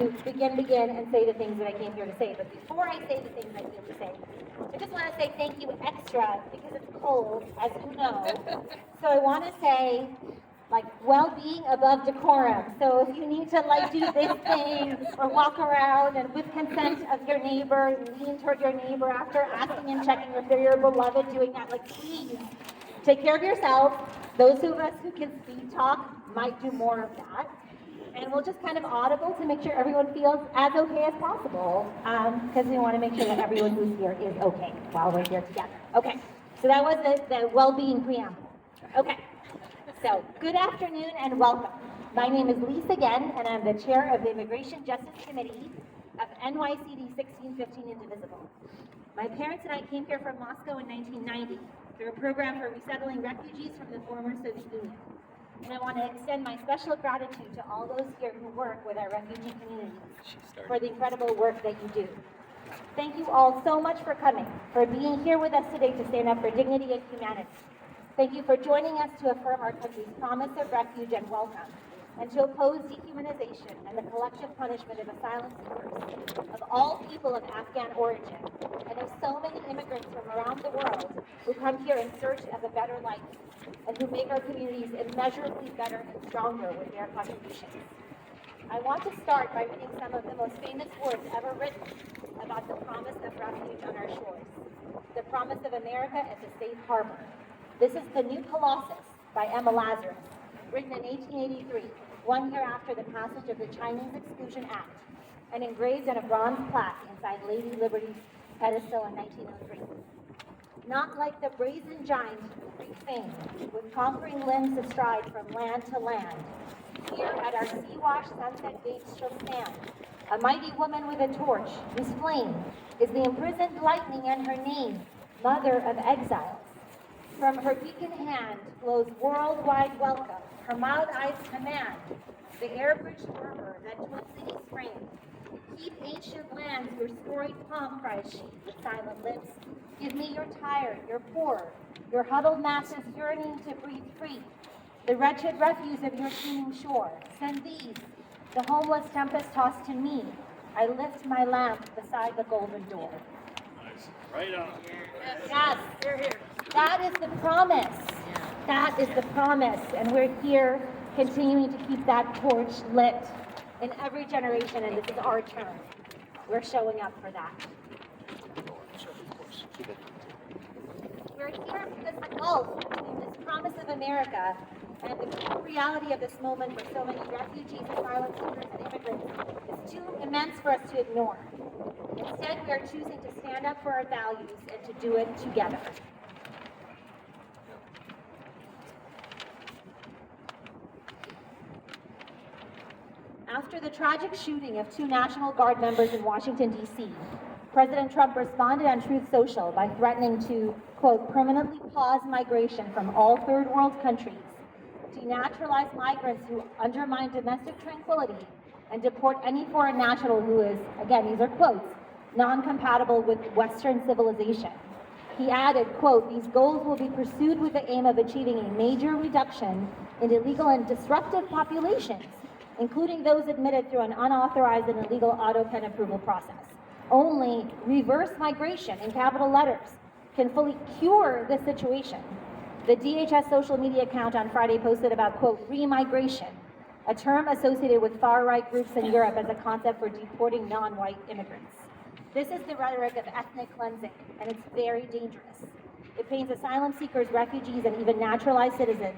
begin and say the things that I came here to say. But before I say the things I came to say, I just want to say thank you extra because it's cold, as you know. So I want to say, like, well-being above decorum. So if you need to like do this thing or walk around and with consent of your neighbor, lean toward your neighbor after asking and checking if they're your beloved, doing that, like, please take care of yourself. Those of us who can speed talk might do more of that. And we'll just kind of audible to make sure everyone feels as okay as possible, because we want to make sure that everyone who's here is okay while we're here together. Okay, so that was the well-being preamble. Okay, so good afternoon and welcome. My name is Lisa Gen, and I'm the chair of the Immigration Justice Committee of NYCD 1615 Indivisible. My parents and I came here from Moscow in 1990 through a program for resettling refugees from the former Soviet Union. And I want to extend my special gratitude to all those here who work with our refugee communities for the incredible work that you do. Thank you all so much for coming, for being here with us today to stand up for dignity and humanity. Thank you for joining us to affirm our country's promise of refuge and welcome, and to oppose dehumanization and the collective punishment of asylum seekers, of all people of Afghan origin, and of so many immigrants from around the world who come here in search of a better life, and who make our communities immeasurably better and stronger with their contributions. I want to start by reading some of the most famous words ever written about the promise of refuge on our shores, the promise of America as a safe harbor. This is The New Colossus by Emma Lazarus, written in 1883, 1 year after the passage of the Chinese Exclusion Act, and engraved on a bronze plaque inside Lady Liberty's pedestal in 1903. Not like the brazen giant of Greek fame, with conquering limbs astride from land to land, here at our sea-washed sunset gates she'll stand, a mighty woman with a torch, whose flame is the imprisoned lightning and her name, Mother of Exiles. From her beacon hand flows worldwide welcome, her mild eyes command, the air-bridged murmur that twin cities frame. Keep ancient lands your storied palm, cries she, with silent lips. Give me your tired, your poor, your huddled masses yearning to breathe free. The wretched refuse of your teeming shore. Send these, the homeless tempest-tossed to me. I lift my lamp beside the golden door. Nice. Right on. Yes, that is the promise. That is the promise. And we're here continuing to keep that torch lit in every generation, and this is our turn. We're showing up for that. We're here because the gulf between this promise of America and the reality of this moment for so many refugees, asylum seekers, and immigrants is too immense for us to ignore. Instead, we are choosing to stand up for our values and to do it together. After the tragic shooting of 2 National Guard members in Washington, D.C., President Trump responded on Truth Social by threatening to, quote, permanently pause migration from all third world countries, denaturalize migrants who undermine domestic tranquility, and deport any foreign national who is, again, these are quotes, non-compatible with Western civilization. He added, quote, these goals will be pursued with the aim of achieving a major reduction in illegal and disruptive populations, including those admitted through an unauthorized and illegal auto-pen approval process. Only reverse migration, in capital letters, can fully cure this situation. The DHS social media account on Friday posted about, quote, remigration, a term associated with far-right groups in Europe as a concept for deporting non-white immigrants. This is the rhetoric of ethnic cleansing, and it's very dangerous. It paints asylum seekers, refugees, and even naturalized citizens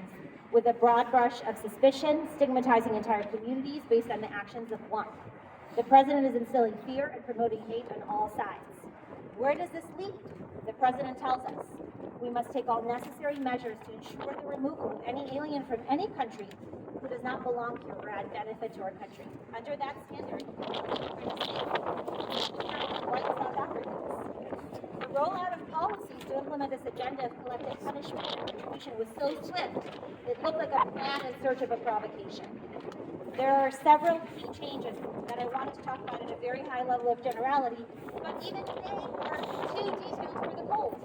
with a broad brush of suspicion, stigmatizing entire communities based on the actions of one. The president is instilling fear and promoting hate on all sides. Where does this lead? The president tells us we must take all necessary measures to ensure the removal of any alien from any country who does not belong here or add benefit to our country. Under that standard, white South Africans. The rollout of policies to implement this agenda of collective punishment and retribution was so swift, it looked like a plan in search of a provocation. There are several key changes that I wanted to talk about at a very high level of generality, but even they are too detailed for the cold.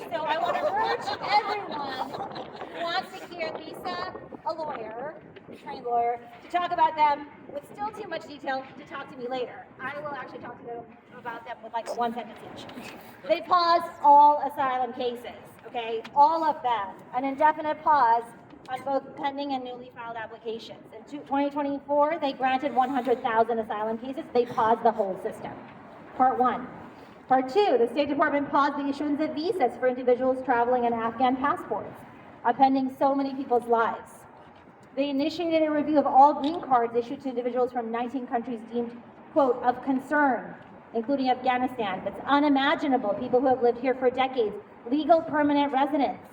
So I want to urge everyone who wants to hear Lisa, a lawyer, a trained lawyer, to talk about them with still too much detail to talk to me later. I will actually talk to them about them with like one sentence each. They paused all asylum cases, okay? All of them. An indefinite pause on both pending and newly filed applications. In 2024, they granted 100,000 asylum cases. They paused the whole system. Part one. Part two, the State Department paused the issuance of visas for individuals traveling in Afghan passports, upending so many people's lives. They initiated a review of all green cards issued to individuals from 19 countries deemed, quote, of concern, including Afghanistan. It's unimaginable. People who have lived here for decades, legal permanent residents.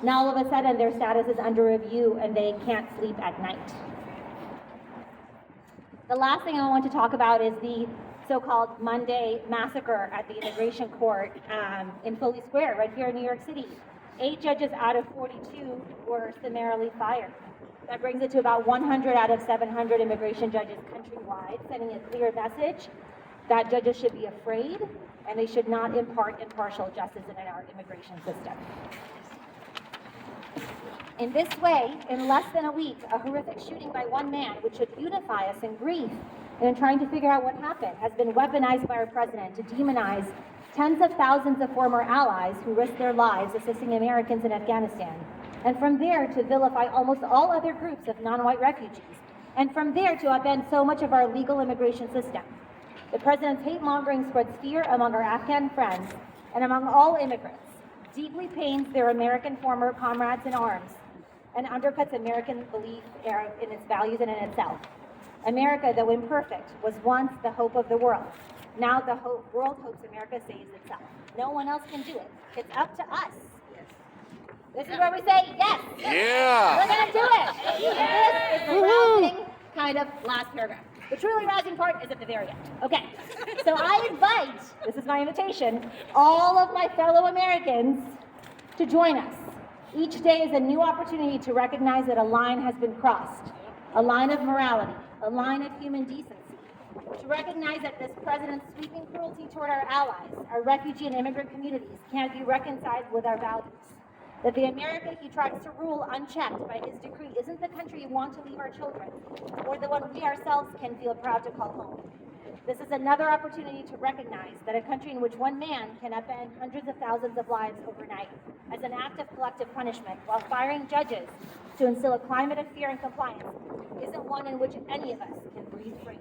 Now all of a sudden their status is under review and they can't sleep at night. The last thing I want to talk about is the so-called Monday massacre at the immigration court in Foley Square, right here in New York City. 8 judges out of 42 were summarily fired. That brings it to about 100 out of 700 immigration judges countrywide, sending a clear message that judges should be afraid and they should not impart impartial justice in our immigration system. In this way, in less than a week, a horrific shooting by one man, which should unify us in grief and in trying to figure out what happened, has been weaponized by our president to demonize tens of thousands of former allies who risked their lives assisting Americans in Afghanistan. And from there to vilify almost all other groups of non-white refugees. And from there to upend so much of our legal immigration system. The president's hate-mongering spreads fear among our Afghan friends and among all immigrants, deeply pains their American former comrades in arms, and undercuts American belief in its values and in itself. America, though imperfect, was once the hope of the world. Now the world hopes America saves itself. No one else can do it. It's up to us. This is where we say yes. Yeah. We're gonna do it. This is the rousing kind of last paragraph. The truly rousing part is at the very end. Okay. So I invite, this is my invitation, all of my fellow Americans to join us. Each day is a new opportunity to recognize that a line has been crossed, a line of morality, a line of human decency. To recognize that this president's sweeping cruelty toward our allies, our refugee and immigrant communities, can't be reconciled with our values. That the America he tries to rule unchecked by his decree isn't the country we want to leave our children, or the one we ourselves can feel proud to call home. This is another opportunity to recognize that a country in which one man can upend hundreds of thousands of lives overnight as an act of collective punishment while firing judges to instill a climate of fear and compliance isn't one in which any of us can breathe freely.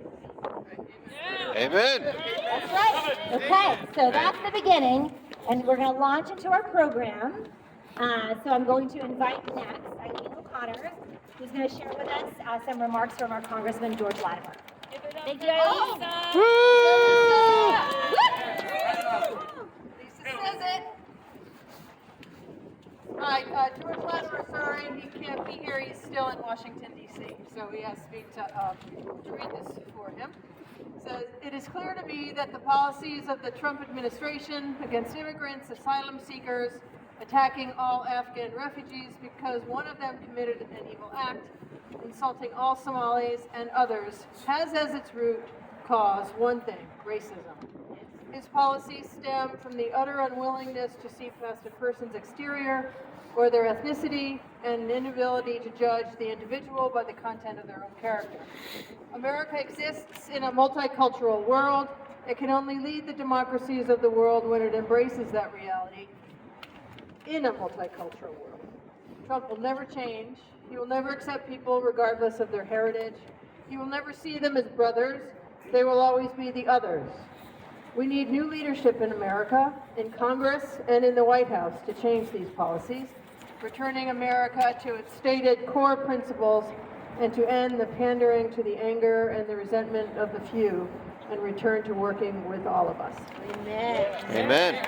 Amen. That's right. Okay, so that's the beginning, and we're going to launch into our program. So I'm going to invite next Eileen O'Connor, who's going to share with us some remarks from our Congressman George Latimer. Thank you, Eileen. Lisa says it. Hi, George Latimer, sorry, he can't be here. He's still in Washington, D.C., so he asked me to read this for him. It says, it is clear to me that the policies of the Trump administration against immigrants, asylum seekers, attacking all Afghan refugees because one of them committed an evil act, insulting all Somalis and others, has as its root cause one thing: racism. His policies stem from the utter unwillingness to see past a person's exterior or their ethnicity and an inability to judge the individual by the content of their own character. America exists in a multicultural world. It can only lead the democracies of the world when it embraces that reality in a multicultural world. Trump will never change. He will never accept people regardless of their heritage. He will never see them as brothers. They will always be the others. We need new leadership in America, in Congress, and in the White House to change these policies, returning America to its stated core principles and to end the pandering to the anger and the resentment of the few and return to working with all of us. Amen. Amen.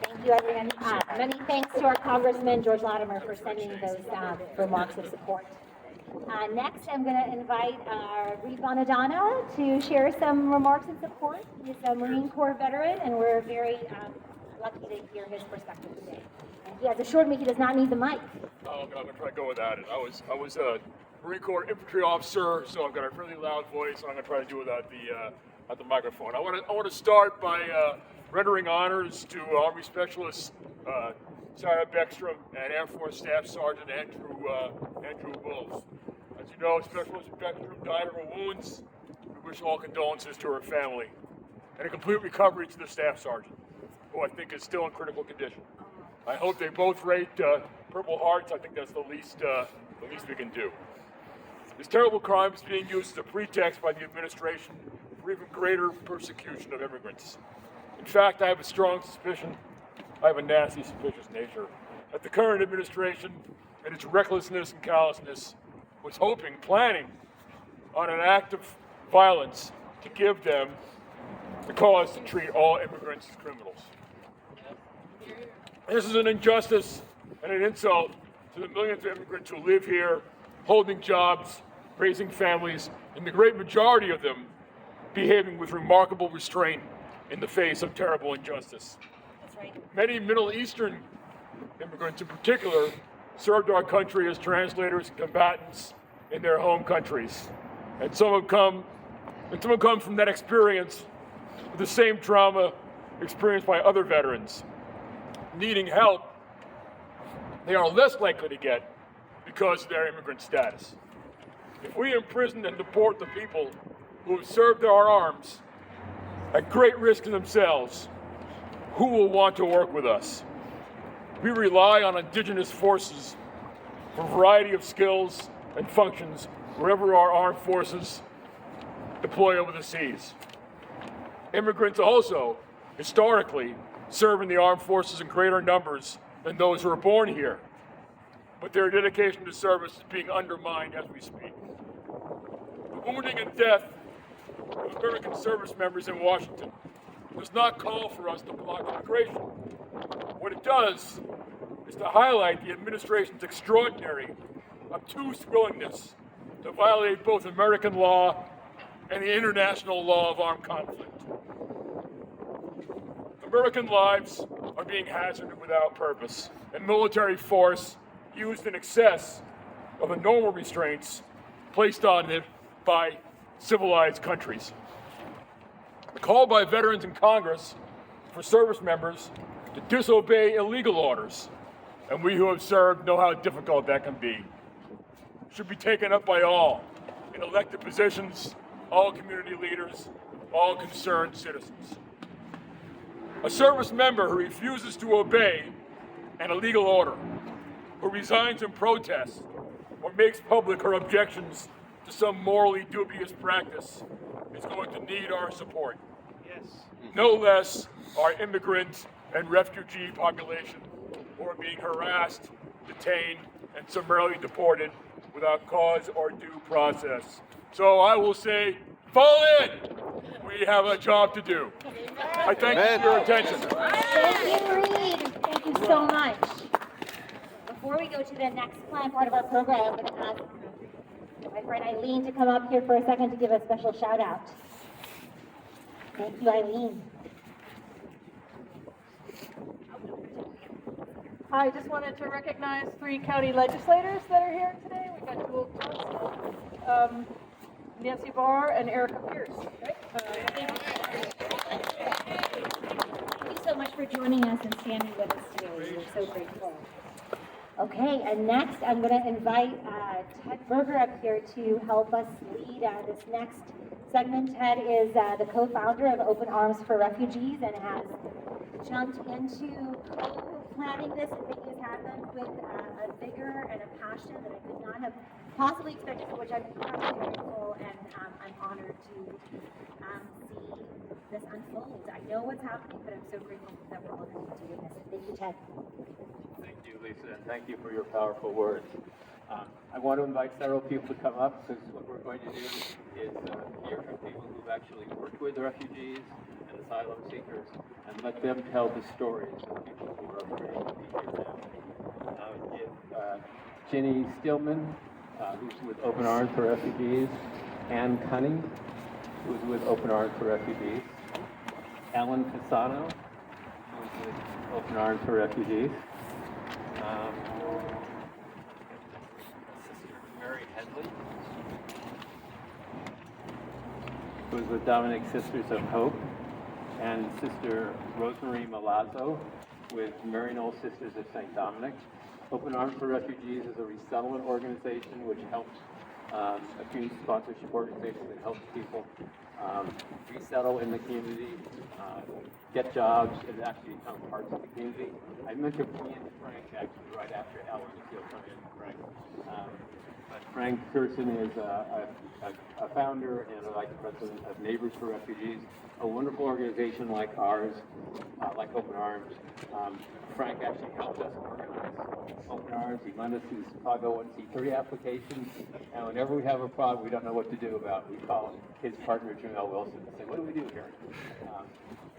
Thank you, everyone. Many thanks to our Congressman George Latimer for sending those remarks of support. Next, I'm going to invite Reed Bonadonna to share some remarks in support. He's a Marine Corps veteran, and we're very lucky to hear his perspective today. And he has assured me he does not need the mic. Oh, I'm going to try to go without it. I was a Marine Corps infantry officer, so I've got a really loud voice, and I'm going to try to do it at the microphone. I want to start by rendering honors to Army Specialist Sarah Beckstrom and Air Force Staff Sergeant Andrew Wolf. As you know, Specialist Spectrum died of her wounds. We wish all condolences to her family. And a complete recovery to the staff sergeant, who I think is still in critical condition. I hope they both rate Purple Hearts. I think that's the least we can do. This terrible crime is being used as a pretext by the administration for even greater persecution of immigrants. In fact, I have a strong suspicion, I have a nasty, suspicious nature, that the current administration, in its recklessness and callousness, was planning on an act of violence to give them the cause to treat all immigrants as criminals. This is an injustice and an insult to the millions of immigrants who live here, holding jobs, raising families, and the great majority of them behaving with remarkable restraint in the face of terrible injustice. That's right. Many Middle Eastern immigrants in particular served our country as translators and combatants in their home countries. And some have come from that experience with the same trauma experienced by other veterans. Needing help, they are less likely to get because of their immigrant status. If we imprison and deport the people who have served our arms at great risk to themselves, who will want to work with us? We rely on indigenous forces for a variety of skills and functions wherever our armed forces deploy over the seas. Immigrants also, historically, serve in the armed forces in greater numbers than those who are born here. But their dedication to service is being undermined as we speak. The wounding and death of American service members in Washington does not call for us to block immigration. What it does is to highlight the administration's extraordinary, obtuse willingness to violate both American law and the international law of armed conflict. American lives are being hazarded without purpose, and military force used in excess of the normal restraints placed on it by civilized countries. The call by veterans in Congress for service members to disobey illegal orders, and we who have served know how difficult that can be, should be taken up by all in elected positions, all community leaders, all concerned citizens. A service member who refuses to obey an illegal order, who resigns in protest, or makes public her objections to some morally dubious practice is going to need our support. Yes. No less our immigrant and refugee population who are being harassed, detained, and summarily deported without cause or due process. So I will say, fall in! We have a job to do. I thank you for your attention. Thank you, Reed. Thank you so much. Before we go to the next planned part of our program, I'm going to ask my friend Eileen to come up here for a second to give a special shout out. Thank you, Eileen. I just wanted to recognize 3 county legislators that are here today. We've got Jewel Thompson, Nancy Barr, and Erica Pierce. Right? Thank you so much for joining us and standing with us today. We're so grateful. Okay, and next I'm going to invite Ted Berger up here to help us lead this next segment. Ted is the co-founder of Open Arms for Refugees and has jumped into co-planning this and making this happen with a vigor and a passion that I could not have possibly expected, for which I'm incredibly grateful, and I'm honored to see this unfold. I know what's happening, but I'm so grateful that we're all going to witness it. Thank you, Ted. Thank you, Lisa, and thank you for your powerful words. I want to invite several people to come up, because what we're going to do is hear from people who've actually worked with refugees and asylum seekers, and let them tell the stories of people who are afraid to be here now. Ginny Stillman, who's with Open Arms for Refugees, Ann Cunning, who's with Open Arms for Refugees, Alan Pisano, who's with Open Arms for Refugees, Sister Mary Headley, who is with Dominic Sisters of Hope, and Sister Rosemarie Malazzo with Maryknoll Sisters of St. Dominic. Open Arms for Refugees is a resettlement organization which helps a community-sponsored organization that helps people resettle in the community, get jobs, and actually become parts of the community. I mentioned Ian Frank actually right after Ellen, if you'll come in, Frank. But Frank Gerson is a founder and a vice president of Neighbors for Refugees, a wonderful organization like ours, like Open Arms. Frank actually helped us organize Open Arms. He lent us his 501c3 application, and whenever we have a problem we don't know what to do about, we call his partner Jamel Wilson and say, what do we do here?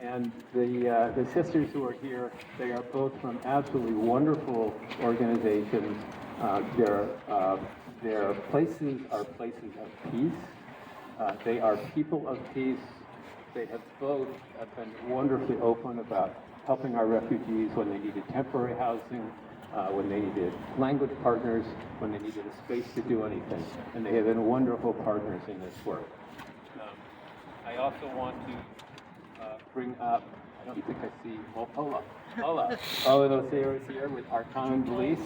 And the sisters who are here, they are both from absolutely wonderful organizations. Their places are places of peace. They are people of peace. They have both been wonderfully open about helping our refugees when they needed temporary housing, when they needed language partners, when they needed a space to do anything. And they have been wonderful partners in this work. I also want to bring up, I don't think I see, well, Paula Ocero is here with our common beliefs.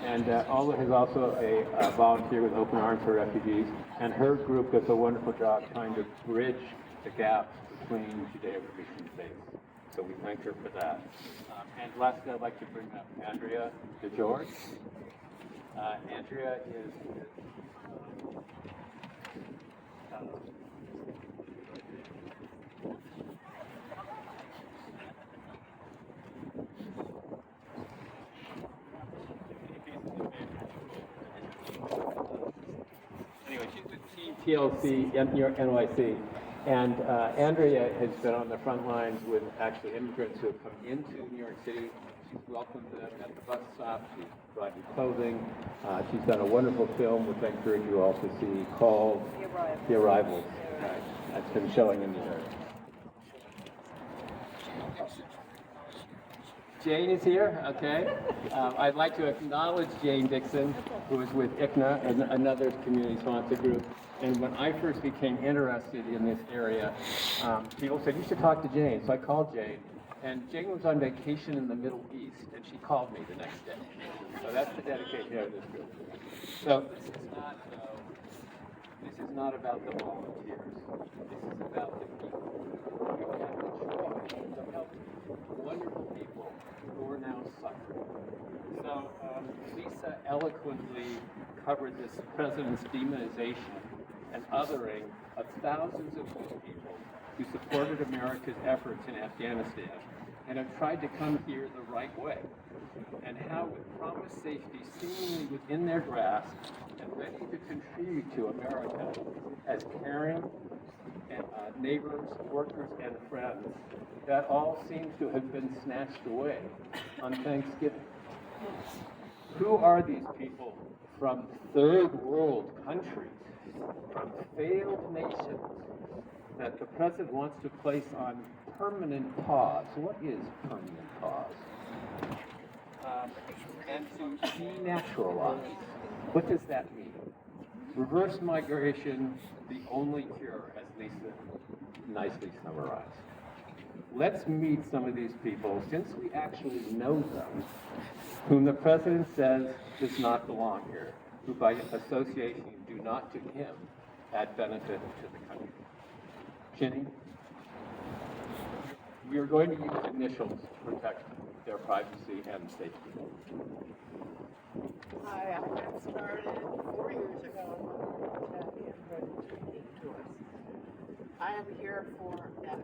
And Ola is also a volunteer with Open Arms for Refugees, and her group does a wonderful job trying to bridge the gap between Judeo-Christian faiths. So we thank her for that. And lastly, I'd like to bring up Andrea DeGeorge. Andrea is anyway, she's with Team TLC NYC, and Andrea has been on the front lines with actually immigrants who have come into New York City. She's welcomed them at the bus stop. She's provided clothing. She's done a wonderful film, which I encourage you all to see, called The Arrivals. That's been showing in the area. Jane is here, okay. I'd like to acknowledge Jane Dixon, who is with ICNA, another community-sponsored group. And when I first became interested in this area, people said, you should talk to Jane. So I called Jane. And Jane was on vacation in the Middle East, and she called me the next day. So that's the dedication of this group. So this is not about the volunteers. This is about the people who have the choice to help wonderful people who are now suffering. So Lisa eloquently covered this president's demonization and othering of thousands of good people who supported America's efforts in Afghanistan and have tried to come here the right way, and how with promised safety seemingly within their grasp and ready to contribute to America as caring neighbors, workers, and friends, that all seems to have been snatched away on Thanksgiving. Who are these people from third world countries, from failed nations, that the president wants to place on permanent pause? What is permanent pause? And to denaturalize. What does that mean? Reverse migration, the only cure, as Lisa nicely summarized. Let's meet some of these people, since we actually know them, whom the president says does not belong here, who by association do not to him add benefit to the country. Ginny, we are going to use initials to protect their privacy and safety. Hi, I got started 4 years ago when Kathy and Fred came to us. I am here for F,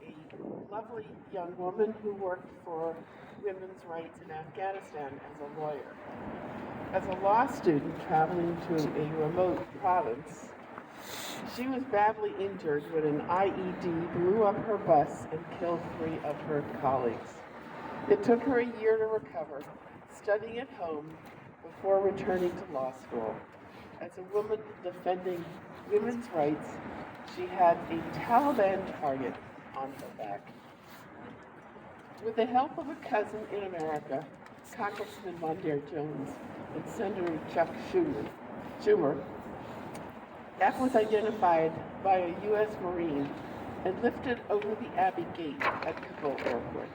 a lovely young woman who worked for women's rights in Afghanistan as a lawyer. As a law student traveling to a remote province, she was badly injured when an IED blew up her bus and killed 3 of her colleagues. It took her a year to recover, studying at home before returning to law school. As a woman defending women's rights, she had a Taliban target on her back. With the help of a cousin in America, Congressman Mondaire Jones and Senator Chuck Schumer, F was identified by a U.S. Marine and lifted over the Abbey Gate at Kabul Airport.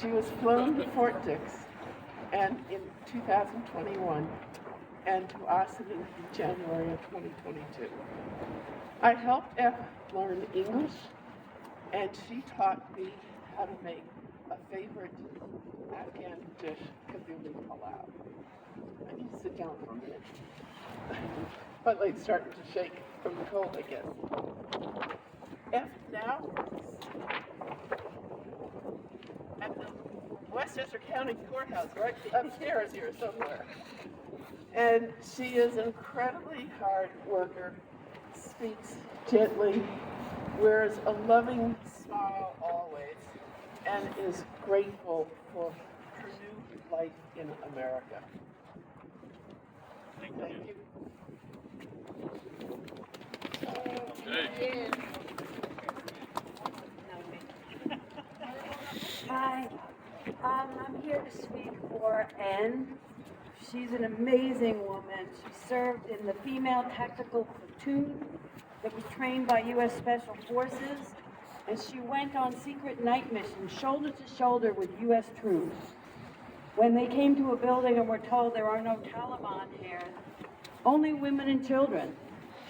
She was flown to Fort Dix and in 2021, and to Austin in January of 2022. I helped F learn English, and she taught me how to make a favorite Afghan dish, kabuli palau. I need to sit down for a minute. My leg's starting to shake from the cold, I guess. F now works at the Westchester County Courthouse, right upstairs here somewhere. And she is an incredibly hard worker, speaks gently, wears a loving smile always, and is grateful for her new life in America. Thank you. Hi, I'm here to speak for Ann. She's an amazing woman. She served in the female tactical platoon that was trained by U.S. Special Forces, and she went on secret night missions shoulder to shoulder with U.S. troops. When they came to a building and were told there are no Taliban here, only women and children,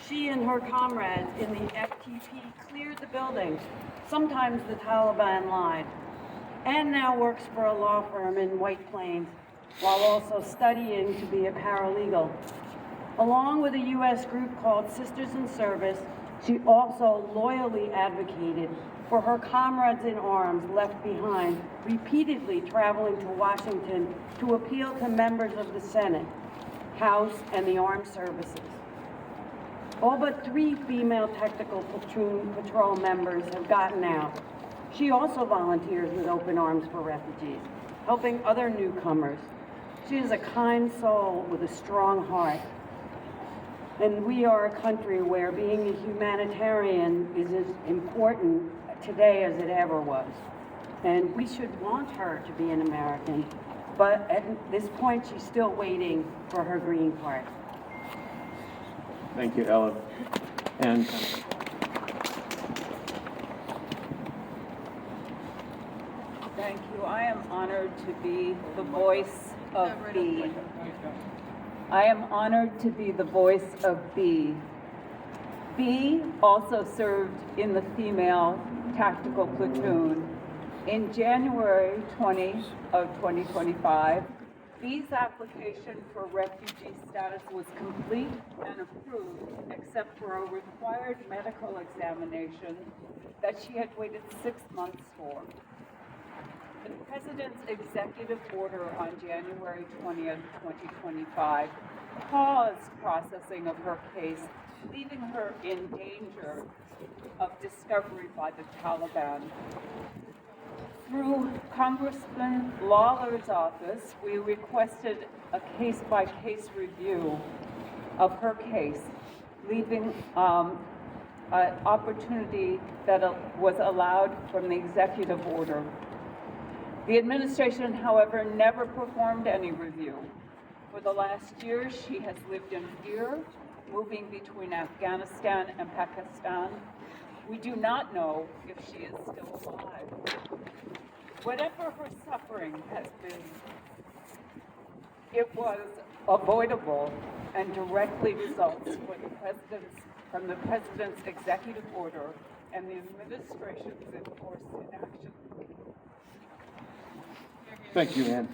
she and her comrades in the FTP cleared the building. Sometimes the Taliban lied. Ann now works for a law firm in White Plains while also studying to be a paralegal. Along with a U.S. group called Sisters in Service, she also loyally advocated for her comrades in arms left behind, repeatedly traveling to Washington to appeal to members of the Senate, House, and the armed services. All but 3 female tactical platoon patrol members have gotten out. She also volunteers with Open Arms for Refugees, helping other newcomers. She is a kind soul with a strong heart. And we are a country where being a humanitarian is as important today as it ever was. And we should want her to be an American, but at this point she's still waiting for her green card. Thank you, Ellen. And thank you. I am honored to be the voice of B. I am honored to be the voice of B. B also served in the female tactical platoon. In January 20 of 2025, B's application for refugee status was complete and approved, except for a required medical examination that she had waited 6 months for. The President's executive order on January 20th, 2025 paused processing of her case, leaving her in danger of discovery by the Taliban. Through Congressman Lawler's office, we requested a case-by-case review of her case, leaving an opportunity that was allowed from the executive order. The administration, however, never performed any review. For the last year, she has lived in fear, moving between Afghanistan and Pakistan. We do not know if she is still alive. Whatever her suffering has been, it was avoidable and directly results from the President's executive order and the administration's enforced inaction. thank you, Ann.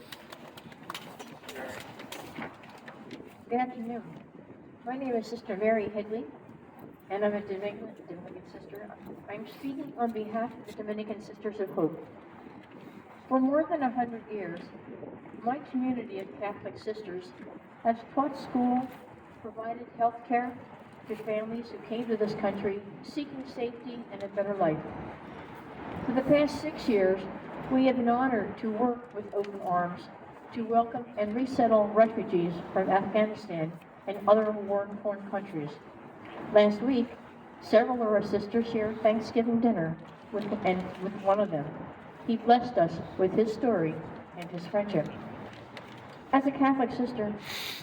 Good afternoon. My name is Sister Mary Headley, and I'm a Dominican sister. I'm speaking on behalf of the Dominican Sisters of Hope. For more than 100 years, my community of Catholic sisters has taught school, provided health care to families who came to this country seeking safety and a better life. For the past 6 years, we have been honored to work with Open Arms to welcome and resettle refugees from Afghanistan and other war-torn countries. Last week, several of our sisters shared Thanksgiving dinner with one of them. He blessed us with his story and his friendship. As a Catholic sister,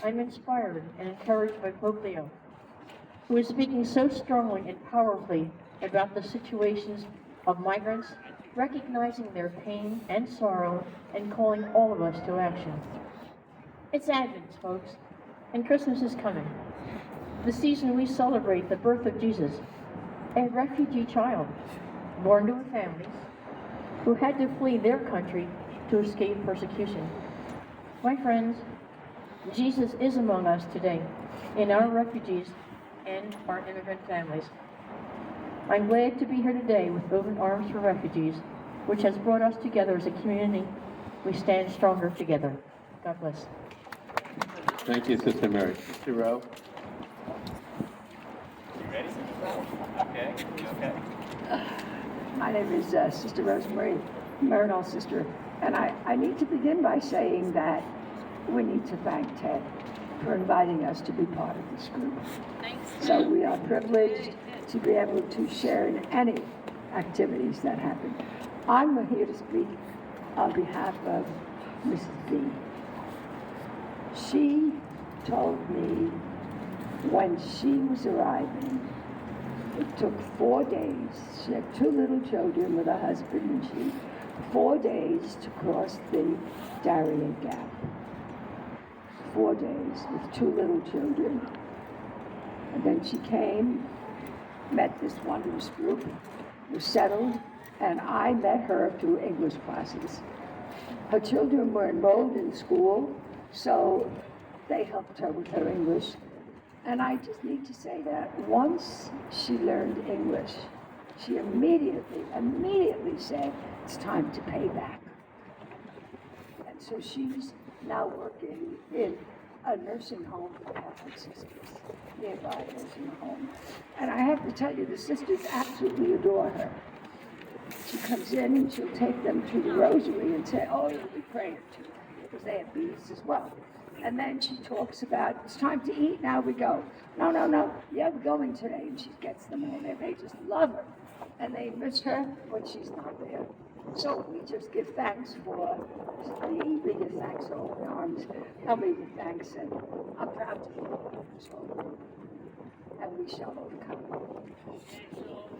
I'm inspired and encouraged by Pope Leo, who is speaking so strongly and powerfully about the situations of migrants, recognizing their pain and sorrow, and calling all of us to action. It's Advent, folks, and Christmas is coming. The season we celebrate the birth of Jesus, a refugee child born to a family who had to flee their country to escape persecution. My friends, Jesus is among us today, in our refugees and our immigrant families. I'm glad to be here today with Open Arms for Refugees, which has brought us together as a community. We stand stronger together. God bless. Thank you, Sister Mary. Sister Rowe? You ready? Okay, okay. My name is Sister Rosemary, Marinol sister, and I need to begin by saying that we need to thank Ted for inviting us to be part of this group. Thanks. So we are privileged to be able to share in any activities that happen. I'm here to speak on behalf of Mrs. B. She told me when she was arriving, it took 4 days. She had 2 little children with her husband and she, 4 days to cross the Darien Gap. 4 days with 2 little children. And then she came, met this wondrous group, was settled, and I met her through English classes. Her children were enrolled in school, so they helped her with her English. And I just need to say that once she learned English, she immediately said, it's time to pay back. And so she's now working in a nursing home for Catholic sisters, nearby nursing home. And I have to tell you, the sisters absolutely adore her. She comes in and she'll take them to the rosary and say, oh, you'll be praying too, because they have beads as well. And then she talks about, it's time to eat, now we go. No, yeah, we're going today. And she gets them all there. They just love her. And they miss her when she's not there. So we just give thanks for me. We give thanks to Open Arms. Help me give thanks. And I'm proud to be part of this whole. And we shall overcome.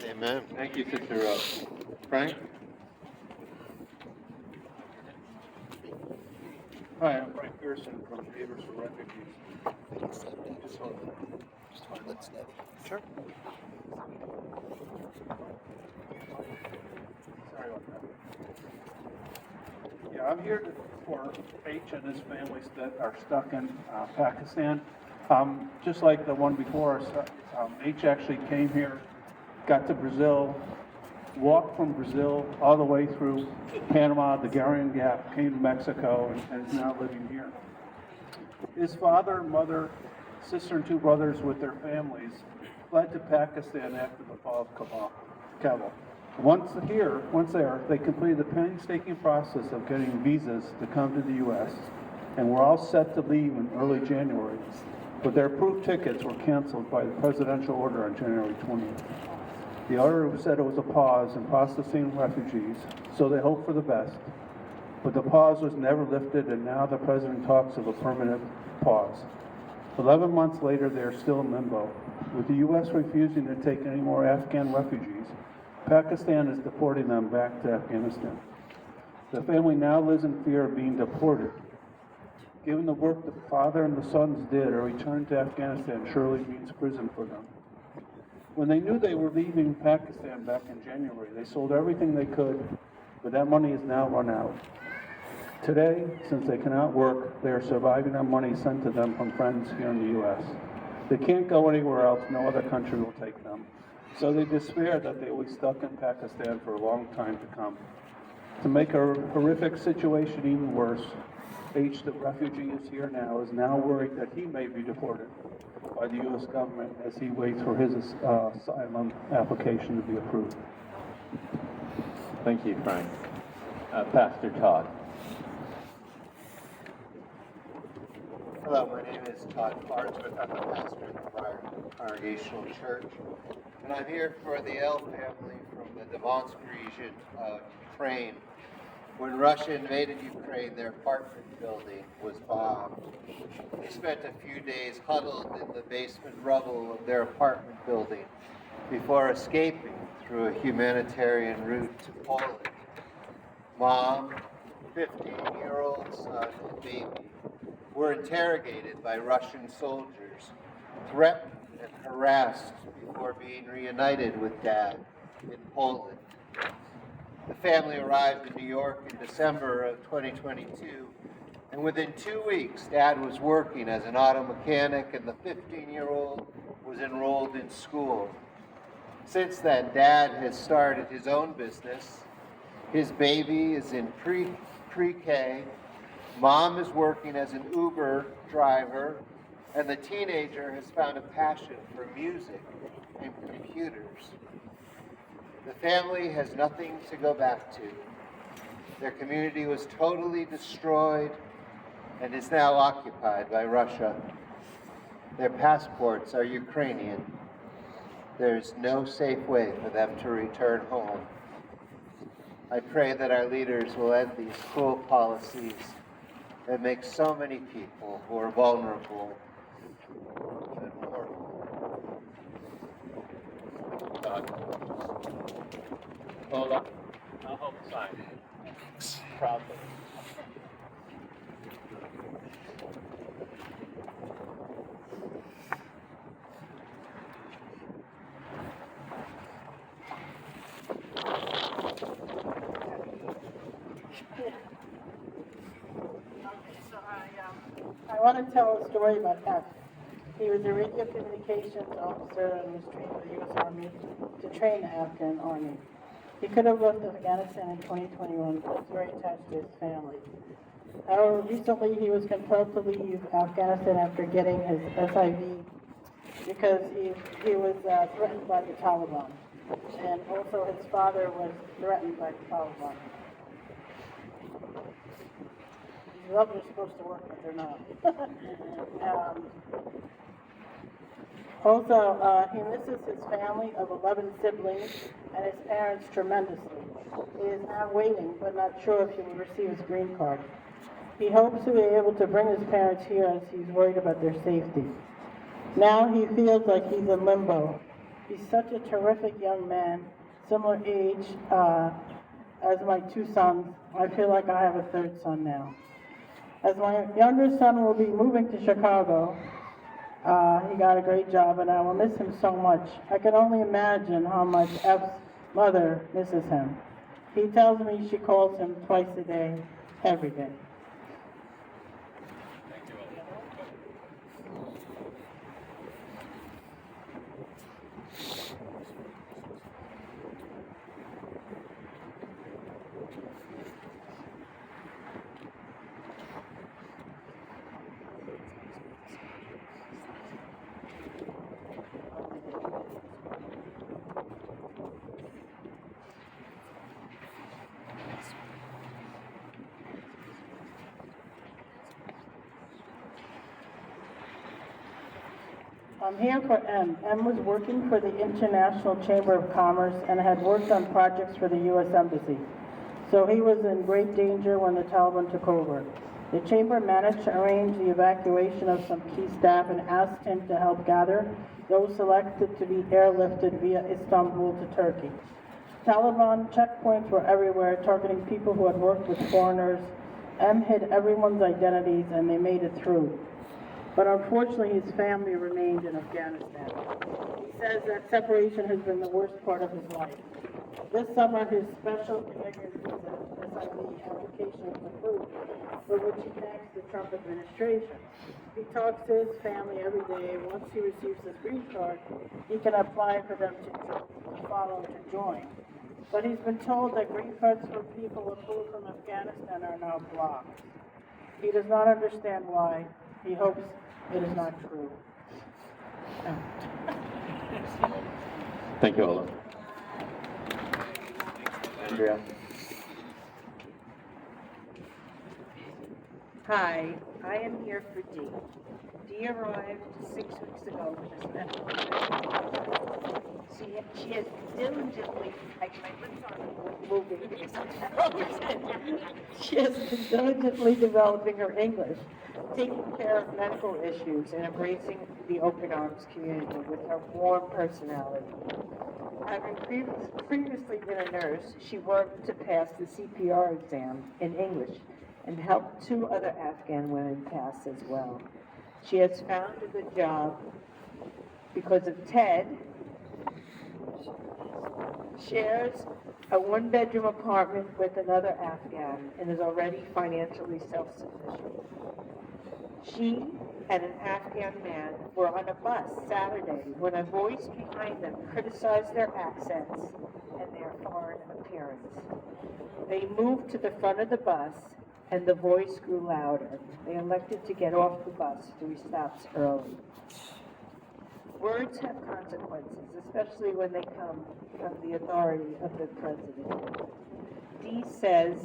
Amen. Thank you, Sister Rose. Frank? Hi, I'm Frank Pearson from Neighbors for Refugees. Just hold on. Sure. Sorry about that. Yeah, I'm here for H and his families that are stuck in Pakistan. Just like the one before us, H actually came here, got to Brazil, walked from Brazil all the way through Panama, the Darien Gap, came to Mexico, and is now living here. His father, mother, sister, and 2 brothers with their families fled to Pakistan after the fall of Kabul. Once there, they completed the painstaking process of getting visas to come to the U.S., and were all set to leave in early January, but their approved tickets were canceled by the presidential order on January 20th. The order said it was a pause in processing refugees, so they hoped for the best. But the pause was never lifted, and now the president talks of a permanent pause. 11 months later, they are still in limbo. With the U.S. refusing to take any more Afghan refugees, Pakistan is deporting them back to Afghanistan. The family now lives in fear of being deported. Given the work the father and the sons did, a return to Afghanistan surely means prison for them. When they knew they were leaving Pakistan back in January, they sold everything they could, but that money is now run out. Today, since they cannot work, they are surviving on money sent to them from friends here in the U.S. They can't go anywhere else, no other country will take them. So they despair that they will be stuck in Pakistan for a long time to come. To make a horrific situation even worse, H, the refugee is here now, is now worried that he may be deported by the U.S. government as he waits for his asylum application to be approved. Thank you, Frank. Pastor Todd. Hello, my name is Todd Farnsworth. I'm the pastor of the Friar Congregational Church, and I'm here for the L family from the Donetsk region of Ukraine. When Russia invaded Ukraine, their apartment building was bombed. They spent a few days huddled in the basement rubble of their apartment building before escaping through a humanitarian route to Poland. Mom, 15-year-old son, and baby were interrogated by Russian soldiers, threatened and harassed before being reunited with Dad in Poland. The family arrived in New York in December of 2022, and within 2 weeks, Dad was working as an auto mechanic and the 15-year-old was enrolled in school. Since then, Dad has started his own business. His baby is in pre-K. Mom is working as an Uber driver, and the teenager has found a passion for music and computers. The family has nothing to go back to. Their community was totally destroyed and is now occupied by Russia. Their passports are Ukrainian. There is no safe way for them to return home. I pray that our leaders will end these cruel policies and make so many people who are vulnerable even more. Hold up. I'll hold the sign. Proudly. I want to tell a story about F. He was a radio communications officer and was trained by the U.S. Army to train the Afghan Army. He could have left Afghanistan in 2021, but was very attached to his family. However, recently he was compelled to leave Afghanistan after getting his SIV because he was threatened by the Taliban. And also his father was threatened by the Taliban. These gloves are supposed to work, but they're not. He misses his family of 11 siblings and his parents tremendously. He is now waiting, but not sure if he will receive his green card. He hopes to be able to bring his parents here as he's worried about their safety. Now he feels like he's in limbo. He's such a terrific young man, similar age as my two sons. I feel like I have a third son now. As my younger son will be moving to Chicago, he got a great job and I will miss him so much. I can only imagine how much F's mother misses him. He tells me she calls him twice a day, every day. I'm here for M. M was working for the International Chamber of Commerce and had worked on projects for the U.S. Embassy. So he was in great danger when the Taliban took over. The Chamber managed to arrange the evacuation of some key staff and asked him to help gather those selected to be airlifted via Istanbul to Turkey. Taliban checkpoints were everywhere, targeting people who had worked with foreigners. M hid everyone's identities and they made it through. But unfortunately, his family remained in Afghanistan. He says that separation has been the worst part of his life. This summer, his special immigrant visa, SIV application was approved, for which he thanks the Trump administration. He talks to his family every day. Once he receives his green card, he can apply for them to follow to join. But he's been told that green cards for people who flew from Afghanistan are now blocked. He does not understand why. He hopes it is not true. Thank you, Ola. Andrea. Hi, I am here for Dee. Dee arrived 6 weeks ago with this medical emergency. She has diligently, my lips aren't moving because I'm She has been diligently developing her English, taking care of medical issues, and embracing the open arms community with her warm personality. Having previously been a nurse, she worked to pass the CPR exam in English and helped 2 other Afghan women pass as well. She has found a good job because of Ted. Shares a 1-bedroom apartment with another Afghan and is already financially self-sufficient. She and an Afghan man were on a bus Saturday when a voice behind them criticized their accents and their foreign appearance. They moved to the front of the bus and the voice grew louder. They elected to get off the bus 3 stops early. Words have consequences, especially when they come from the authority of the president. Dee says,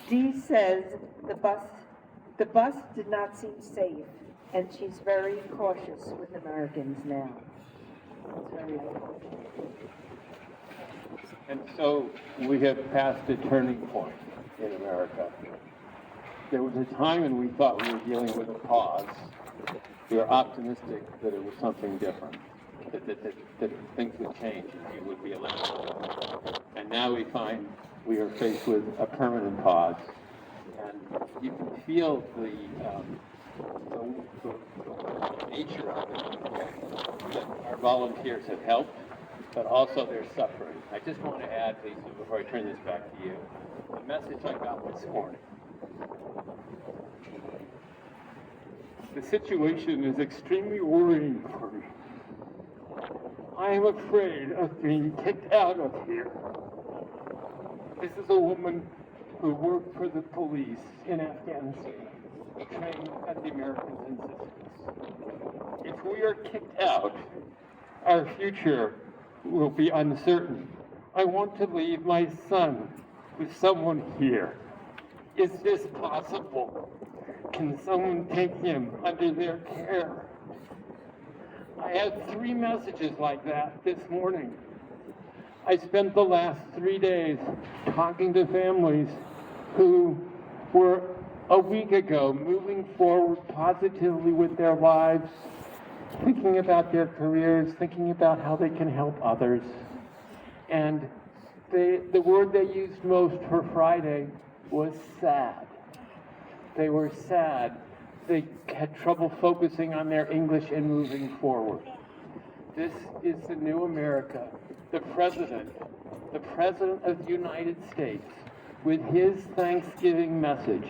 Dee says the bus did not seem safe, and she's very cautious with Americans now. It's very unfortunate. And so we have passed a turning point in America. There was a time when we thought we were dealing with a pause. We were optimistic that it was something different, that things would change and you would be elected. And now we find we are faced with a permanent pause. And you can feel the nature of it, that our volunteers have helped, but also their suffering. I just want to add, Lisa, before I turn this back to you, the message I got this morning. The situation is extremely worrying for me. I am afraid of being kicked out of here. This is a woman who worked for the police in Afghanistan, trained at the Americans and Sisters. If we are kicked out, our future will be uncertain. I want to leave my son with someone here. Is this possible? Can someone take him under their care? I had 3 messages like that this morning. I spent the last 3 days talking to families who were a week ago moving forward positively with their lives, thinking about their careers, thinking about how they can help others. And the word they used most for Friday was sad. They were sad. They had trouble focusing on their English and moving forward. This is the new America. The President of the United States, with his Thanksgiving message,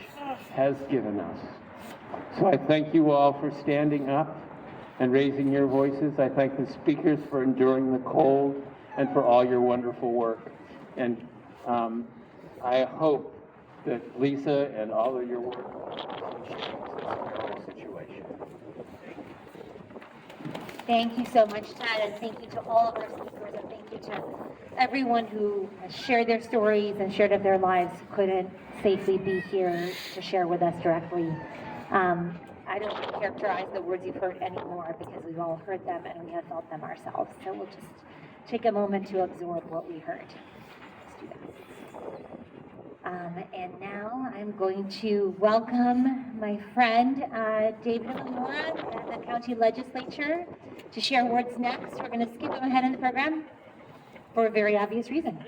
has given us. So I thank you all for standing up and raising your voices. I thank the speakers for enduring the cold and for all your wonderful work. And I hope that Lisa and all of your work will change this terrible situation. Thank you so much, Ted, and thank you to all of our speakers, and thank you to everyone who has shared their stories and shared of their lives, couldn't safely be here to share with us directly. I don't want to characterize the words you've heard anymore because we've all heard them and we have felt them ourselves. So we'll just take a moment to absorb what we heard. Let's do that. And now I'm going to welcome my friend David Lamora, the county legislature, to share words next. We're going to skip him ahead in the program for a very obvious reason.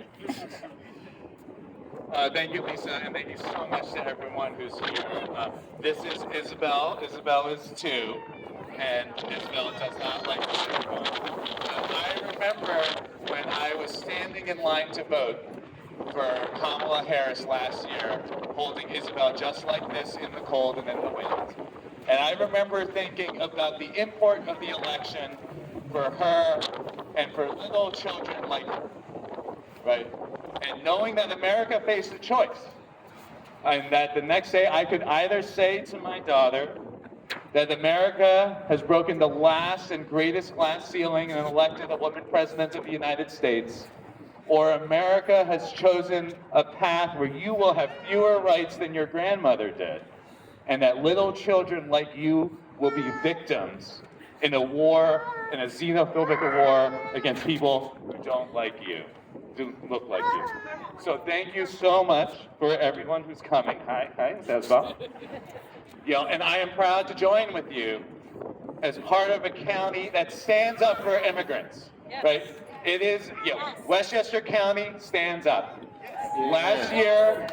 Thank you, Lisa, and thank you so much to everyone who's here. This is Isabel. Isabel is 2, and Isabel does not like to vote. I remember when I was standing in line to vote for Kamala Harris last year, holding Isabel just like this in the cold and in the wind. And I remember thinking about the import of the election for her and for little children like her, right? And knowing that America faced a choice, and that the next day I could either say to my daughter that America has broken the last and greatest glass ceiling and elected a woman president of the United States, or America has chosen a path where you will have fewer rights than your grandmother did, and that little children like you will be victims in a war, in a xenophobic war against people who don't like you, who look like you. So thank you so much for everyone who's coming. Hi, Isabel. And I am proud to join with you as part of a county that stands up for immigrants, right? It is, Westchester County stands up. Last year,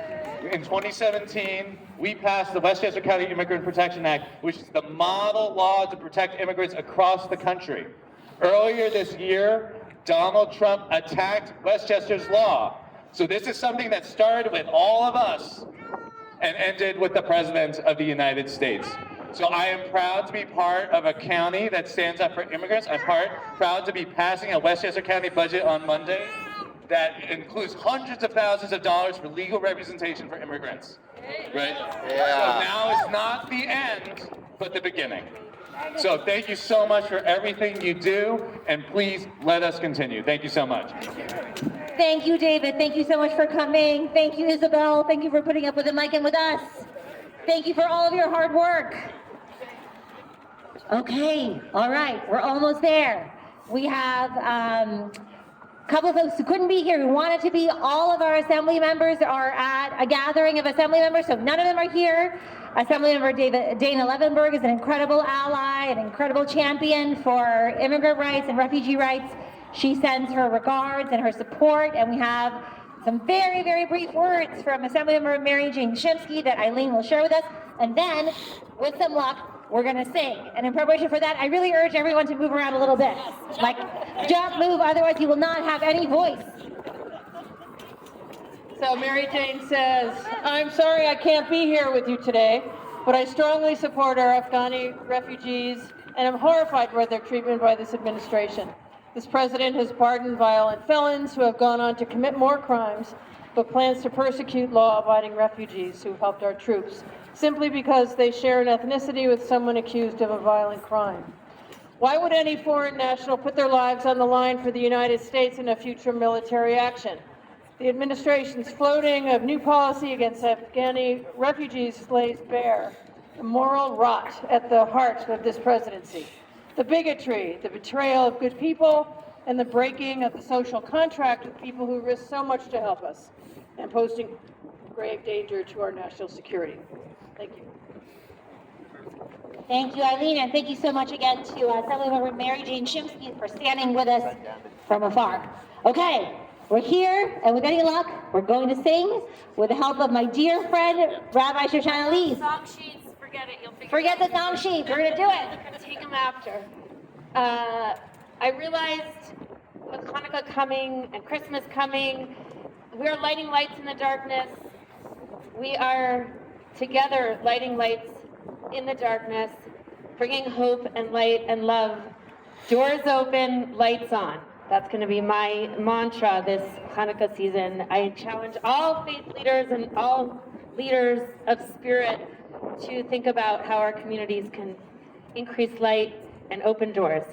in 2017, we passed the Westchester County Immigrant Protection Act, which is the model law to protect immigrants across the country. Earlier this year, Donald Trump attacked Westchester's law. So this is something that started with all of us and ended with the President of the United States. So I am proud to be part of a county that stands up for immigrants. I'm proud to be passing a Westchester County budget on Monday that includes hundreds of thousands of dollars for legal representation for immigrants. Right? Yeah. So now is not the end, but the beginning. So thank you so much for everything you do, and please let us continue. Thank you so much. Thank you, David. Thank you so much for coming. Thank you, Isabel. Thank you for putting up with the mic and with us. Thank you for all of your hard work. Okay, all right, we're almost there. We have a couple of folks who couldn't be here, who wanted to be. All of our assembly members are at a gathering of assembly members, so none of them are here. Assemblymember Dana Levenberg is an incredible ally, an incredible champion for immigrant rights and refugee rights. She sends her regards and her support, and we have some very, very brief words from Assemblymember Mary Jane Shimsky that Eileen will share with us, and then, with some luck, we're gonna sing. And in preparation for that, I really urge everyone to move around a little bit. Like, jump, move, otherwise you will not have any voice. So Mary Jane says, I'm sorry I can't be here with you today, but I strongly support our Afghani refugees and am horrified by their treatment by this administration. This president has pardoned violent felons who have gone on to commit more crimes, but plans to persecute law-abiding refugees who helped our troops, simply because they share an ethnicity with someone accused of a violent crime. Why would any foreign national put their lives on the line for the United States in a future military action? The administration's floating of new policy against Afghani refugees lays bare the moral rot at the heart of this presidency. The bigotry, the betrayal of good people, and the breaking of the social contract with people who risk so much to help us and posing grave danger to our national security. Thank you. Thank you, Eileen, and thank you so much again to Assemblymember Mary Jane Shimsky for standing with us from afar. Okay, we're here, and with any luck, we're going to sing with the help of my dear friend, Rabbi Shoshana Lees. Song sheets, forget it. You'll figure Forget the song sheet. We're going to do it. We're going to take them after. I realized with Hanukkah coming and Christmas coming, we're lighting lights in the darkness. We are together lighting lights in the darkness, bringing hope and light and love. Doors open, lights on. That's going to be my mantra this Hanukkah season. I challenge all faith leaders and all leaders of spirit to think about how our communities can increase light and open doors.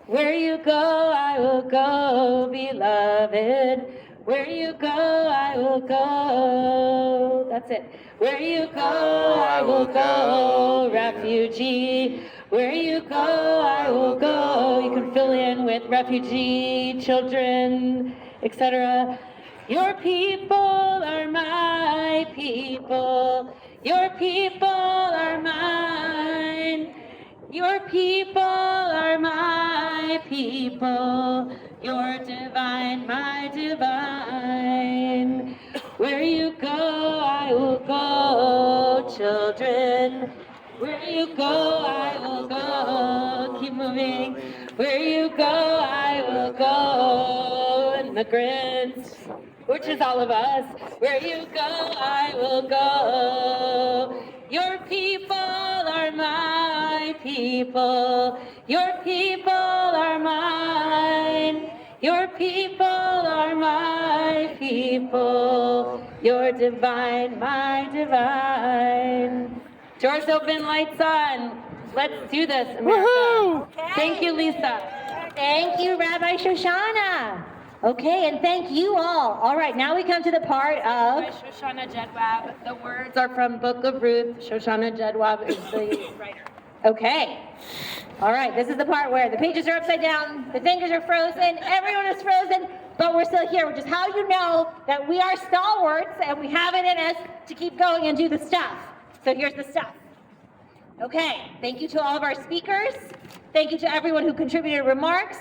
Where you go, I will go, beloved. Where you go, I will go. That's it. Where you go, I will go, refugee. Where you go, I will go. You can fill in with refugee, children, etc. Your people are my people. Your people are mine. Your people are my people. You're divine, my divine. Where you go, I will go, children. Where you go, I will go. Keep moving. Where you go, I will go. Immigrants, which is all of us. Where you go, I will go. Your people are my people. Your people are mine. Your people are my people. You're divine, my divine. Doors open, lights on. Let's do this, America. Okay. Thank you, Lisa. Thank you, Rabbi Shoshana. Okay, and thank you all. All right, now we come to the part of... Shoshana Jedwab. The words are from Book of Ruth. Shoshana Jedwab is the writer. Okay. All right, this is the part where the pages are upside down, the fingers are frozen, everyone is frozen, but we're still here, which is how you know that we are stalwarts and we have it in us to keep going and do the stuff. So here's the stuff. Okay, thank you to all of our speakers. Thank you to everyone who contributed remarks.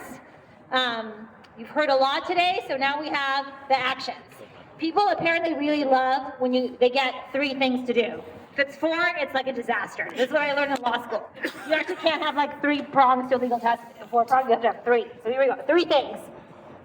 You've heard a lot today, so now we have the actions. People apparently really love when they get 3 things to do. If it's 4, it's like a disaster. This is what I learned in law school. You actually can't have like 3 prongs to a legal test. 4 prongs, you have to have 3. So here we go, 3 things.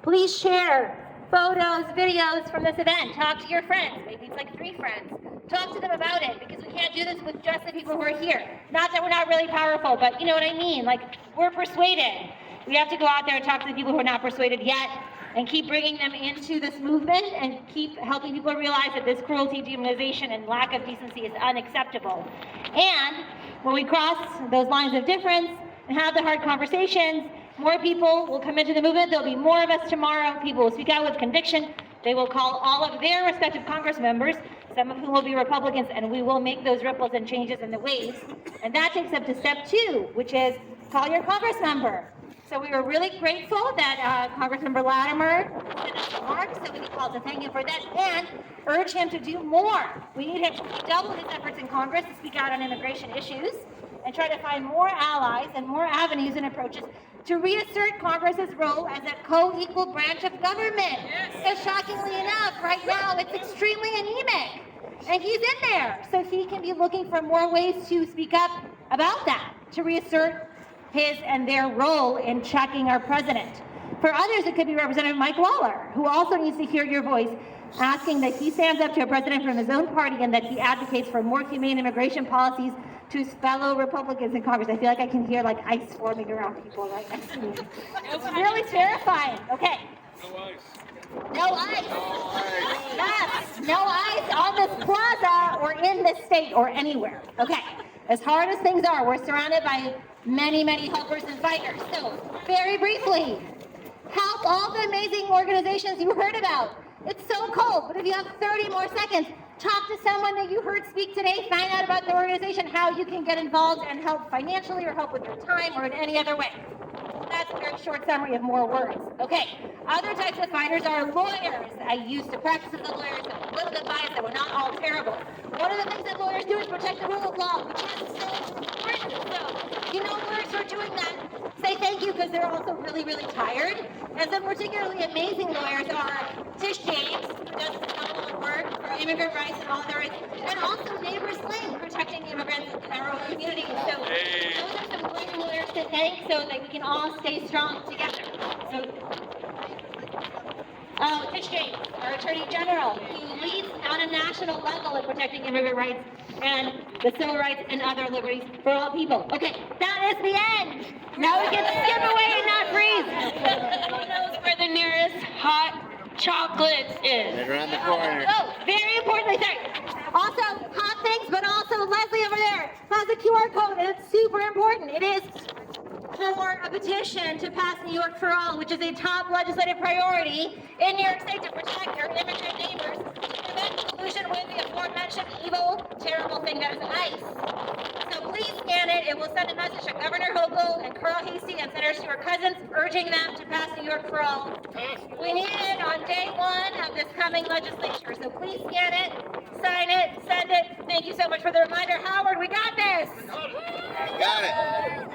Please share photos, videos from this event. Talk to your friends. Maybe it's like 3 friends. Talk to them about it, because we can't do this with just the people who are here. Not that we're not really powerful, but you know what I mean? Like, we're persuaded. We have to go out there and talk to the people who are not persuaded yet, and keep bringing them into this movement, and keep helping people realize that this cruelty, demonization, and lack of decency is unacceptable. And when we cross those lines of difference and have the hard conversations, more people will come into the movement. There'll be more of us tomorrow. People will speak out with conviction. They will call all of their respective Congress members, some of whom will be Republicans, and we will make those ripples and changes in the waves. And that takes up to step 2, which is call your Congress member. So we were really grateful that Congressmember Latimer sent us remarks, so we can call to thank him for that and urge him to do more. We need him to double his efforts in Congress to speak out on immigration issues and try to find more allies and more avenues and approaches to reassert Congress's role as a co-equal branch of government. Because shockingly enough, right now it's extremely anemic. And he's in there, so he can be looking for more ways to speak up about that, to reassert his and their role in checking our president. For others, it could be Representative Mike Waller, who also needs to hear your voice, asking that he stands up to a president from his own party and that he advocates for more humane immigration policies to his fellow Republicans in Congress. I feel like I can hear like ice forming around people right next to me. It's really terrifying. Okay. No ice. No ice. Yes, no ice on this plaza or in this state or anywhere. Okay. As hard as things are, we're surrounded by many, many helpers and fighters. So, very briefly, help all the amazing organizations you heard about. It's so cold, but if you have 30 more seconds, talk to someone that you heard speak today, find out about the organization, how you can get involved and help financially or help with your time or in any other way. That's a very short summary of more words. Okay, other types of fighters are lawyers. I used to practice as a lawyer, so a little bit biased that we're not all terrible. One of the things that lawyers do is protect the rule of law, which is so important. So, you know, lawyers who are doing that, say thank you, because they're also really, really tired. And some particularly amazing lawyers are Tish James, who does phenomenal work for immigrant rights and all other rights, and also Neighbors Lane, protecting the immigrants in our own community. So those are some great lawyers to thank so that we can all stay strong together. So, Tish James, our Attorney General, who leads on a national level in protecting immigrant rights and the civil rights and other liberties for all people. Okay, that is the end. Now we can skip away and not freeze. Who knows where the nearest hot chocolate is? Right around the corner. Oh, very importantly, sorry. Also, hot things, but also Leslie over there has a QR code, and it's super important. It is for a petition to pass New York for All, which is a top legislative priority in New York State to protect our immigrant neighbors, to prevent pollution with the aforementioned evil, terrible thing that is ICE. So please scan it. It will send a message to Governor Hochul and Carl Hastie and Senator Stuart Cousins, urging them to pass New York for All. We need it on day 1 of this coming legislature. So please scan it, sign it, send it. Thank you so much for the reminder. Howard, we got this. Got it.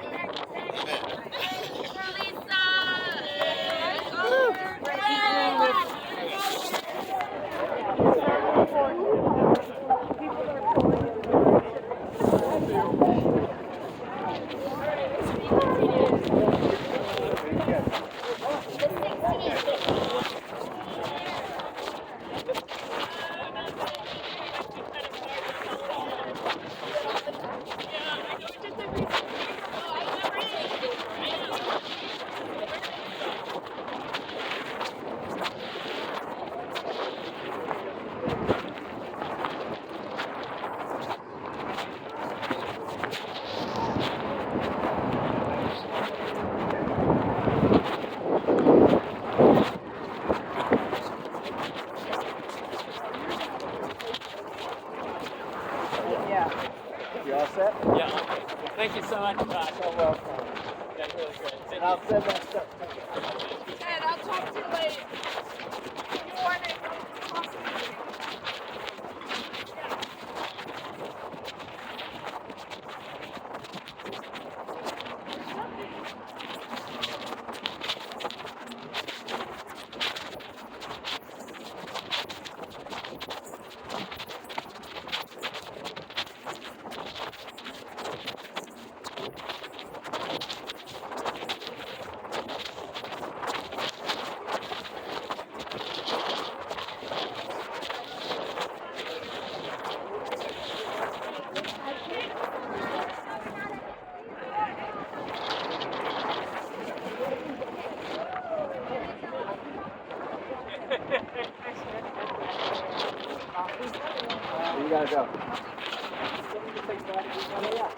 You all set? Yeah. Thank you so much, Josh. You're welcome. That's really good. And I'll send that stuff. And I'll talk to you later. You want it? go. You know what?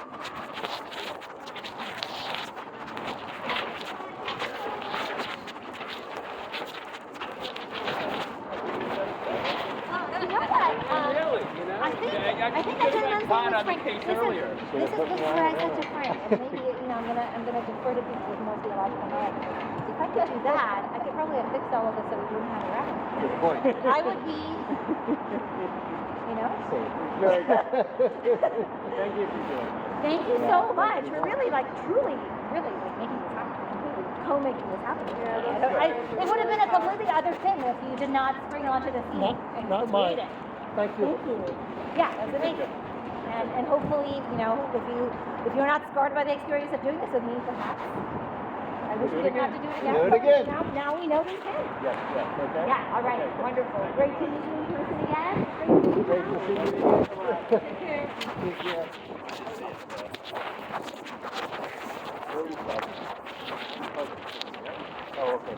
Really, you know? I think Yeah, I think I could did have mention caught this on the Frank. case This earlier. is where I said to Frank, and maybe I'm gonna defer to people with more theological knowledge. If I could do that, I could probably have fixed all of this so we wouldn't have a record. Good point. I would be, you know. Very good. Thank you for doing it. Thank you so much. We're really, like, truly, really, like, making this happen. Completely co-making this happen. It would have been a completely other thing if you did not spring onto the scene and not create mine. it. Thank you. Thank you. Yeah, that's amazing. And hopefully, you know, if you're not scarred by the experience of doing this with me, perhaps. I wish we didn't have to do it again. Do it but again. Now we know we can. Yes, yes, okay. Yeah, all right, wonderful. Great to meet you in person again. Great to see you again. Take care. Oh, okay.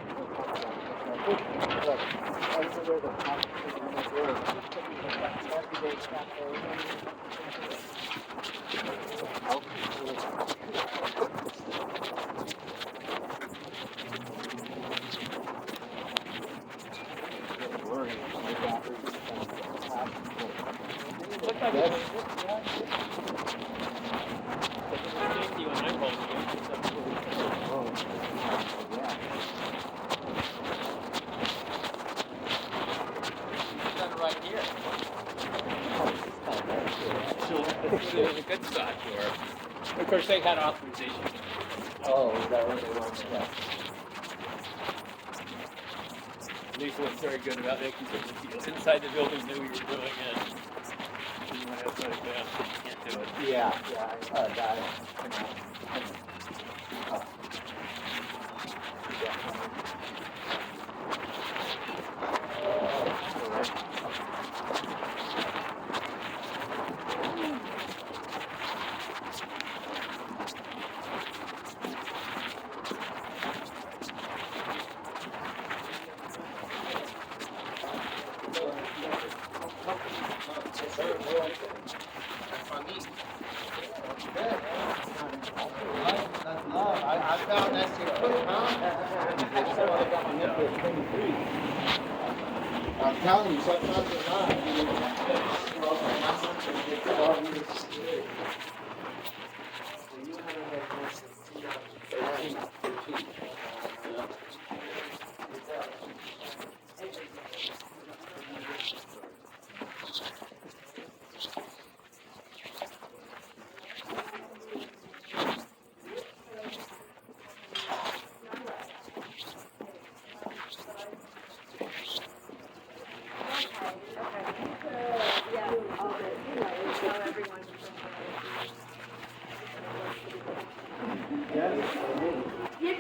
Right here. There's a good spot for it. Of course, they had authorization. Oh, is that what they want? Yeah. Lisa was very good about making sure the people inside the building knew we were doing it. And when outside of that, you can't do it. Yeah, I got it. I found that I'm telling you, sometimes it's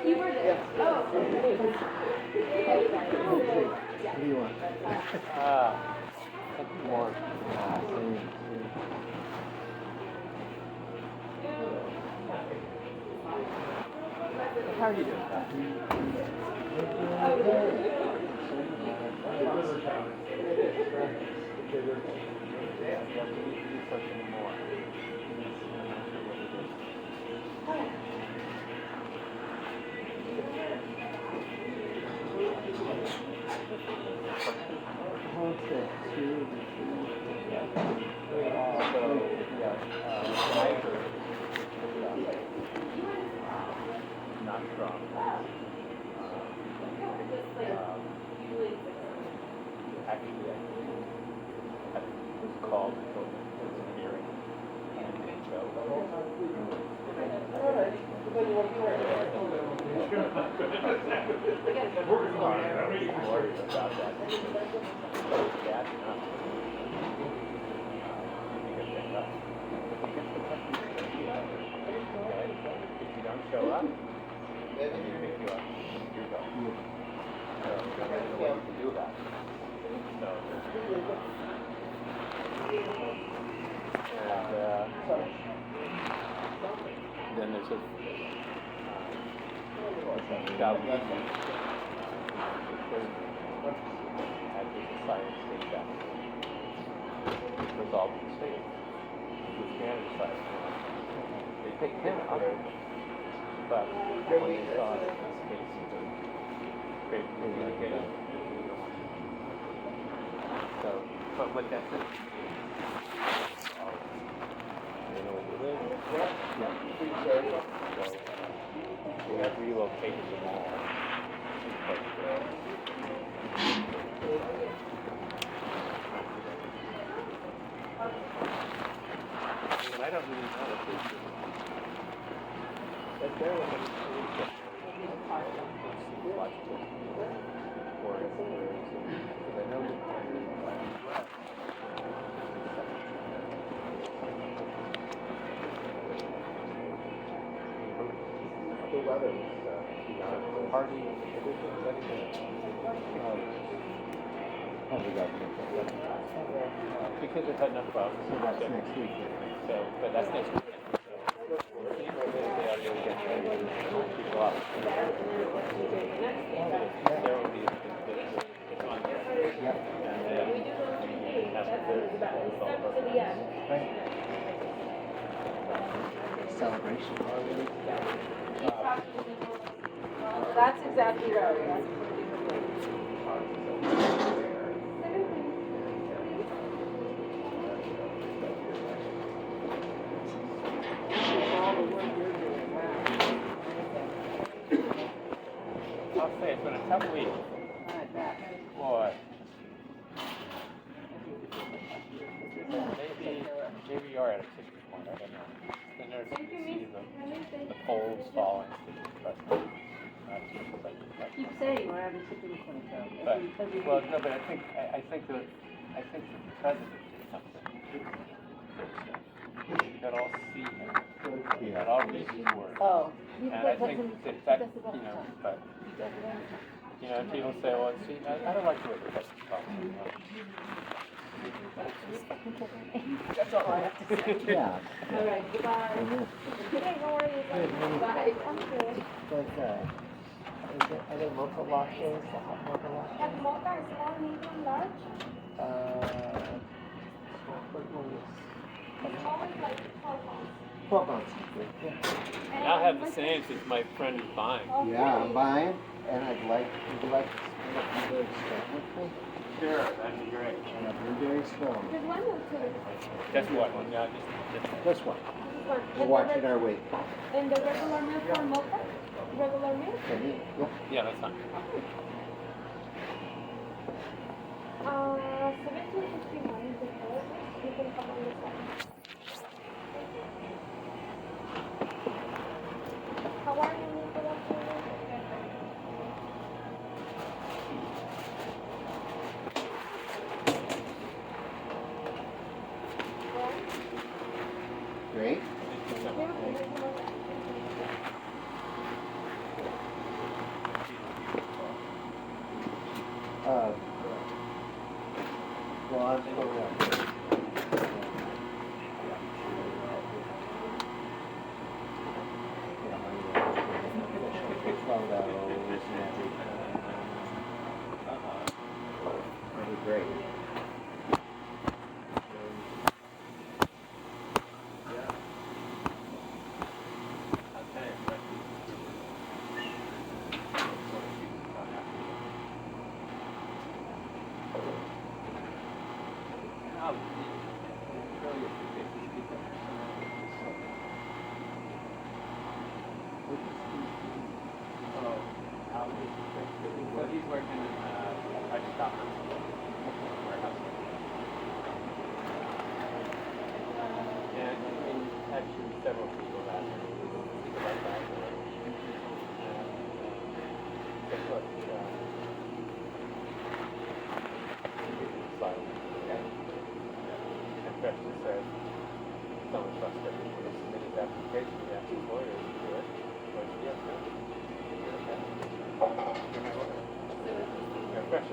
You were there. Oh. What do you want? More. How are you doing? Not strong. Actually, I was called to a hearing If you don't show up, they pick you up. You go. So there's a way you can do that. So, and then there's a job at the Science State Chapel. resolved in the state. With Canada side. They take 10 others, but when they saw it, they created communication. So, but what that's it. So, we have relocated them all. But I don't really know if they should. But they're the ones who or because I know that the weather was party because they've had enough problems. So that's next week. So, but that's next week. So, we'll see if they are going to get people up. There will be it's on there. And then have the Celebration. That's exactly right. I'll say it's been a tough week. Boy. Maybe you're at a tipping point, I don't know. Then there's the polls falling. Keep saying we're at a tipping point, though. But, well, no, but I think the president did something. You got all see him. You got all read his words. Oh. And I think that, you know, but, you know, people say, well, see, I don't like the way the president talks. That's all I have to say. Yeah. All right, goodbye. Good. How are you? Bye. I'm good. But, are there mocha lattes? The hot mocha lattes? Have mocha, small, medium, large? What one is? It's always like 12 ounce. 12 ounces. Yeah. I'll have the same since my friend is buying. Yeah, I'm buying, and would you like to split up the blueberry stone with me? Sure, that'd be great. And a blueberry stone. There's one or two? Just what? No, just This one. One. We're watching our weight. And the regular milk for mocha? Regular milk? Yeah. yeah, that's fine. 1751 is the code. You can come on this one. How are you, Nicola? Great. Well, I'm still there. That'd be great. So he's working in I just stopped warehouse. And actually several people that speak about that. But look, and Fresh just said, someone frustrated when he submitted the application, he asked his lawyer to do it. But yes, no. And Fresh